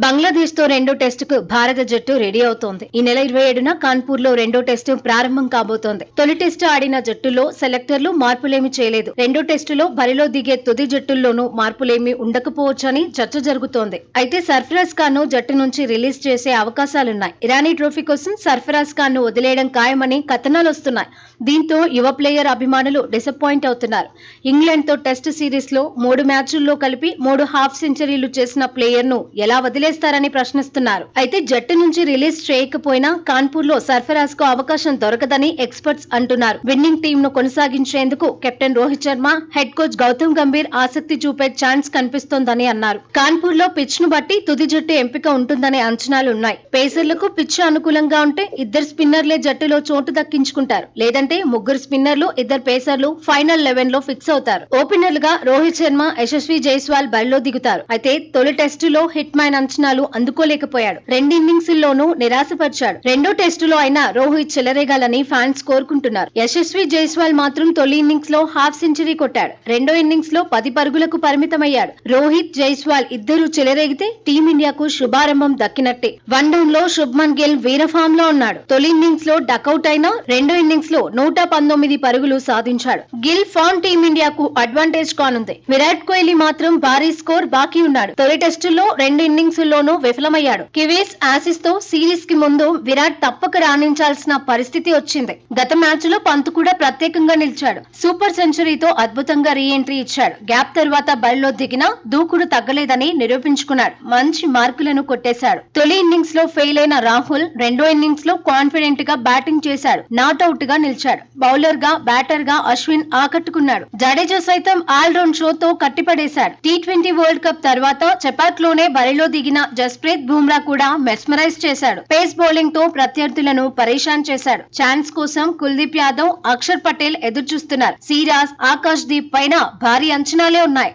బంగ్లాదేశ్ తో రెండో టెస్టుకు భారత జట్టు రెడీ అవుతోంది. ఈ నెల 27న కాన్పూర్ లో రెండో టెస్టు ప్రారంభం కాబోతోంది. తొలి టెస్టు ఆడిన జట్టులో సెలెక్టర్లు మార్పులేమీ చేయలేదు. రెండో టెస్టులో బరిలో దిగే తుది జట్టుల్లోనూ మార్పులేమీ ఉండకపోవచ్చని చర్చ జరుగుతోంది. అయితే సర్ఫరాజ్ ఖాన్ ను జట్టు నుంచి రిలీజ్ చేసే అవకాశాలున్నాయి. ఇరానీ ట్రోఫీ కోసం సర్ఫరాజ్ ఖాన్ ను వదిలేయడం ఖాయమని కథనాలొస్తున్నాయి. దీంతో యువ ప్లేయర్ అభిమానులు డిసప్పాయింట్ అవుతున్నారు. ఇంగ్లాండ్ తో టెస్ట్ సిరీస్ లో 3 మ్యాచ్ల్లో కలిపి 3 హాఫ్ సెంచరీలు చేసిన ప్లేయర్ ను ఎలా వదిలేస్తారని ప్రశ్నిస్తున్నారు. అయితే జట్టు నుంచి రిలీజ్ చేయకపోయినా కాన్పూర్ లో సర్ఫరాజ్ కు అవకాశం దొరకదని ఎక్స్పర్ట్స్ అంటున్నారు. విన్నింగ్ టీమ్ ను కొనసాగించేందుకు captain Rohit Sharma, head coach Gautam Gambhir ఆసక్తి చూపే ఛాన్స్ కనిపిస్తోందని అన్నారు. కాన్పూర్ లో పిచ్ ను బట్టి తుది జట్టు ఎంపిక ఉంటుందనే అంచనాలున్నాయి. పేసర్లకు పిచ్ అనుకూలంగా ఉంటే 2 స్పిన్నర్లే జట్టులో చోటు దక్కించుకుంటారు. లేదంటే 3 స్పిన్నర్లు 2 పేసర్లు ఫైనల్ 11 లో ఫిక్స్ అవుతారు. ఓపెనర్లుగా రోహిత్ శర్మ, యశస్వి జైస్వాల్ బరిలో దిగుతారు. అయితే తొలి టెస్టులో హిట్ మ్యాన్ అంచనాలు అందుకోలేకపోయాడు. 2 ఇన్నింగ్స్ లోనూ నిరాశపరిచాడు. రెండో టెస్టులో అయినా రోహిత్ చెలరేగాలని ఫ్యాన్స్ కోరుకుంటున్నారు. యశస్వి జైస్వాల్ మాత్రం తొలి ఇన్నింగ్స్ లో హాఫ్ సెంచరీ కొట్టాడు. రెండో ఇన్నింగ్స్ లో 10 పరుగులకు పరిమితమయ్యాడు. రోహిత్, జైస్వాల్ ఇద్దరూ చెలరేగితే టీమిండియాకు శుభారంభం దక్కినట్టే. వన్ డౌన్ లో శుభ్మన్ గిల్ వీరఫామ్ లో ఉన్నాడు. తొలి ఇన్నింగ్స్ లో డకౌట్ అయినా రెండో ఇన్నింగ్స్ లో 119 పరుగులు సాధించాడు. గిల్ ఫామ్ టీమిండియాకు అడ్వాంటేజ్ కానుంది. విరాట్ కోహ్లీ మాత్రం భారీ స్కోర్ బాకీ ఉన్నాడు. తొలి టెస్టులో 2 ఇన్నింగ్స్ లోనూ విఫలమయ్యాడు. కివీస్, ఆసీస్ తో సిరీస్ కి ముందు విరాట్ తప్పక రాణించాల్సిన పరిస్థితి వచ్చింది. గత మ్యాచ్ లో పంత్ కూడా ప్రత్యేకంగా నిలిచాడు. సూపర్ సెంచరీతో అద్భుతంగా రీ ఎంట్రీ ఇచ్చాడు. గ్యాప్ తర్వాత బరిలో దిగినా దూకుడు తగ్గలేదని నిరూపించుకున్నాడు. మంచి మార్కులను కొట్టేశాడు. తొలి ఇన్నింగ్స్ లో ఫెయిల్ అయిన రాహుల్ రెండో ఇన్నింగ్స్ లో కాన్ఫిడెంట్ గా బ్యాటింగ్ చేశాడు. నాట్అవుట్ గా నిలిచాడు. బౌలర్ గా, బ్యాటర్ గా అశ్విన్ ఆకట్టుకున్నాడు. జడేజా సైతం ఆల్ రౌండ్ షోతో కట్టిపడేశాడు. టీ20 వరల్డ్ కప్ తర్వాత చపాట్లోనే బరిలో దిగిన జస్ప్రీత్ బుమ్రా కూడా మెస్మరైజ్ చేశాడు. పేస్ బౌలింగ్ తో ప్రత్యర్థులను పరేషాన్ చేశాడు. ఛాన్స్ కోసం కుల్దీప్ యాదవ్, అక్షర్ పటేల్ ఎదురుచూస్తున్నారు. సిరాజ్, ఆకాష్ దీప్ పైన భారీ అంచనాలే ఉన్నాయి.